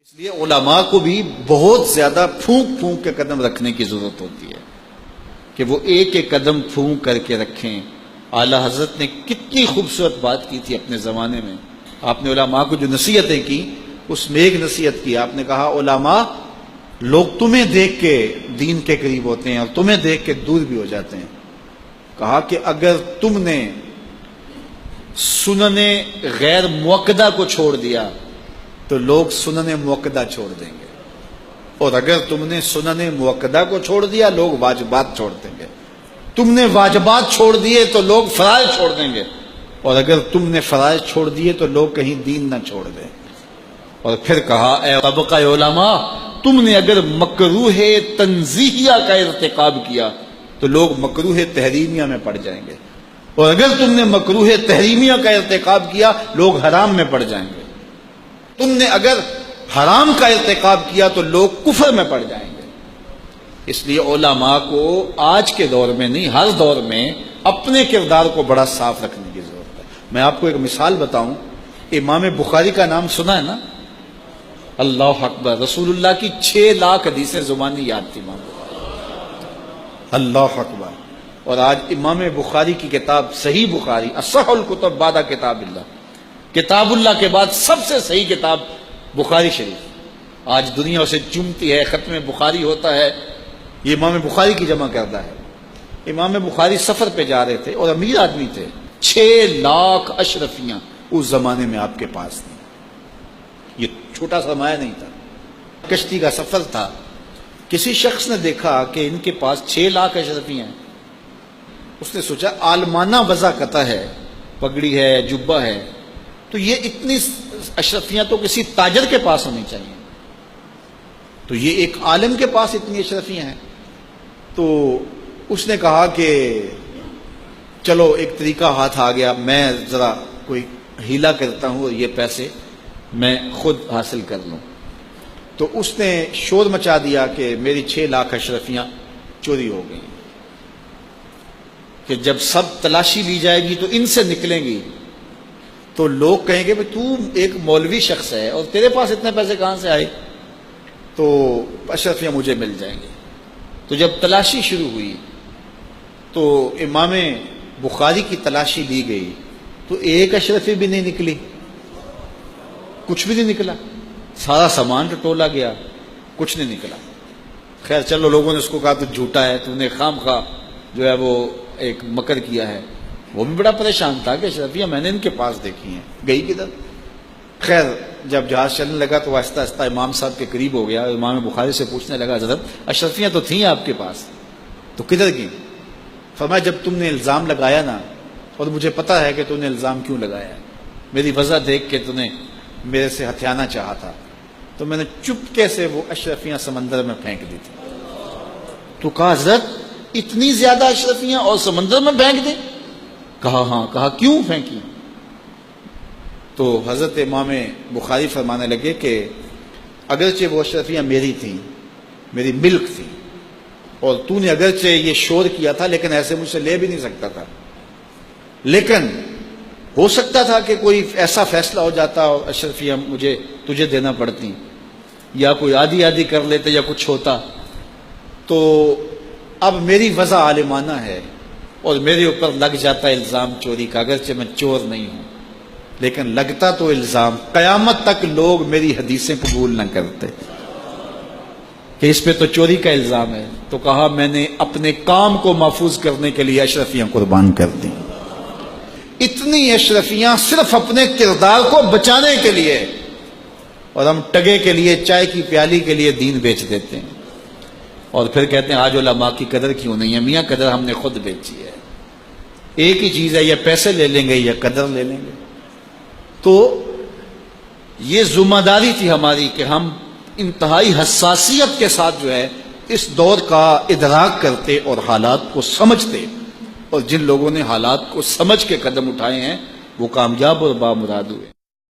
اس لیے علماء کو بھی بہت زیادہ پھونک پھونک کے قدم رکھنے کی ضرورت ہوتی ہے کہ وہ ایک ایک قدم پھونک کر کے رکھیں۔ اعلیٰ حضرت نے کتنی خوبصورت بات کی تھی اپنے زمانے میں۔ آپ نے علماء کو جو نصیحتیں کی اس میں ایک نصیحت کی، آپ نے کہا علماء لوگ تمہیں دیکھ کے دین کے قریب ہوتے ہیں اور تمہیں دیکھ کے دور بھی ہو جاتے ہیں۔ کہا کہ اگر تم نے سنن غیر موقدہ کو چھوڑ دیا تو لوگ سنن موقدہ چھوڑ دیں گے، اور اگر تم نے سنن موقدہ کو چھوڑ دیا لوگ واجبات چھوڑ دیں گے، تم نے واجبات چھوڑ دیے تو لوگ فرائض چھوڑ دیں گے، اور اگر تم نے فرائض چھوڑ دیے تو لوگ کہیں دین نہ چھوڑ دیں۔ اور پھر کہا اے طبقہ علماء، تم نے اگر مکروہ تنزیہیہ کا ارتکاب کیا تو لوگ مکروہ تحریمیہ میں پڑ جائیں گے، اور اگر تم نے مکروہ تحریمیہ کا ارتکاب کیا لوگ حرام میں پڑ جائیں گے، تم نے اگر حرام کا ارتکاب کیا تو لوگ کفر میں پڑ جائیں گے۔ اس لیے علماء کو آج کے دور میں نہیں، ہر دور میں اپنے کردار کو بڑا صاف رکھنے کی ضرورت ہے۔ میں آپ کو ایک مثال بتاؤں، امام بخاری کا نام سنا ہے نا؟ اللہ اکبر، رسول اللہ کی 6 لاکھ حدیثیں زبانی یاد تھی امام بخاری، اللہ اکبر۔ اور آج امام بخاری کی کتاب صحیح بخاری، اصح الکتب بعد کتاب اللہ، کتاب اللہ کے بعد سب سے صحیح کتاب بخاری شریف، آج دنیا اسے چومتی ہے، ختم بخاری ہوتا ہے، یہ امام بخاری کی جمع کردہ ہے۔ امام بخاری سفر پہ جا رہے تھے اور امیر آدمی تھے، 6 لاکھ اشرفیاں اس زمانے میں آپ کے پاس تھیں، یہ چھوٹا سرمایہ نہیں تھا، کشتی کا سفر تھا۔ کسی شخص نے دیکھا کہ ان کے پاس 6 لاکھ اشرفیاں ہیں، اس نے سوچا عالمانہ وضع قطع ہے، پگڑی ہے، جبہ ہے، تو یہ اتنی اشرفیاں تو کسی تاجر کے پاس ہونی چاہیے، تو یہ ایک عالم کے پاس اتنی اشرفیاں ہیں۔ تو اس نے کہا کہ چلو ایک طریقہ ہاتھ آ گیا، میں ذرا کوئی ہیلا کرتا ہوں اور یہ پیسے میں خود حاصل کر لوں۔ تو اس نے شور مچا دیا کہ میری 6 لاکھ اشرفیاں چوری ہو گئیں، کہ جب سب تلاشی لی جائے گی تو ان سے نکلیں گی تو لوگ کہیں گے تو ایک مولوی شخص ہے اور تیرے پاس اتنے پیسے کہاں سے آئے، تو اشرفیاں مجھے مل جائیں گی۔ تو جب تلاشی شروع ہوئی تو امام بخاری کی تلاشی لی گئی تو ایک اشرفی بھی نہیں نکلی، کچھ بھی نہیں نکلا، سارا سامان ٹٹولا گیا، کچھ نہیں نکلا۔ خیر چلو، لوگوں نے اس کو کہا تو جھوٹا ہے، تو نے خام خواہ جو ہے وہ ایک مکر کیا ہے۔ وہ بھی بڑا پریشان تھا کہ اشرفیاں میں نے ان کے پاس دیکھی ہیں، گئی کدھر؟ خیر جب جہاز چلنے لگا تو آہستہ آہستہ امام صاحب کے قریب ہو گیا، امام بخاری سے پوچھنے لگا حضرت اشرفیاں تو تھیں آپ کے پاس، تو کدھر گئیں؟ فرمایا جب تم نے الزام لگایا نا، اور مجھے پتا ہے کہ تم نے الزام کیوں لگایا ہے، میری وجہ دیکھ کے تم نے میرے سے ہتھیانا چاہا تھا، تو میں نے چپکے سے وہ اشرفیاں سمندر میں پھینک دی تھی۔ تو کہا حضرت اتنی زیادہ اشرفیاں اور سمندر میں پھینک دیں؟ کہا ہاں۔ کہا کیوں پھینکی؟ تو حضرت امام بخاری فرمانے لگے کہ اگرچہ وہ اشرفیاں میری تھیں، میری ملک تھیں، اور تو نے اگرچہ یہ شور کیا تھا لیکن ایسے مجھ سے لے بھی نہیں سکتا تھا، لیکن ہو سکتا تھا کہ کوئی ایسا فیصلہ ہو جاتا اور اشرفیاں مجھے تجھے دینا پڑتی، یا کوئی آدھی آدھی کر لیتے یا کچھ ہوتا، تو اب میری وضع عالمانہ ہے اور میرے اوپر لگ جاتا الزام چوری کا، اگرچہ میں چور نہیں ہوں لیکن لگتا تو الزام، قیامت تک لوگ میری حدیثیں قبول نہ کرتے کہ اس پہ تو چوری کا الزام ہے۔ تو کہا میں نے اپنے کام کو محفوظ کرنے کے لیے اشرفیاں قربان کر دی، اتنی اشرفیاں صرف اپنے کردار کو بچانے کے لیے، اور ہم ٹگے کے لیے، چائے کی پیالی کے لیے دین بیچ دیتے ہیں، اور پھر کہتے ہیں آج علماء کی قدر کیوں نہیں ہے؟ میاں قدر ہم نے خود بیچی ہے، ایک ہی چیز ہے، یا پیسے لے لیں گے یا قدر لے لیں گے۔ تو یہ ذمہ داری تھی ہماری کہ ہم انتہائی حساسیت کے ساتھ جو ہے اس دور کا ادراک کرتے اور حالات کو سمجھتے، اور جن لوگوں نے حالات کو سمجھ کے قدم اٹھائے ہیں وہ کامیاب اور بامراد ہوئے۔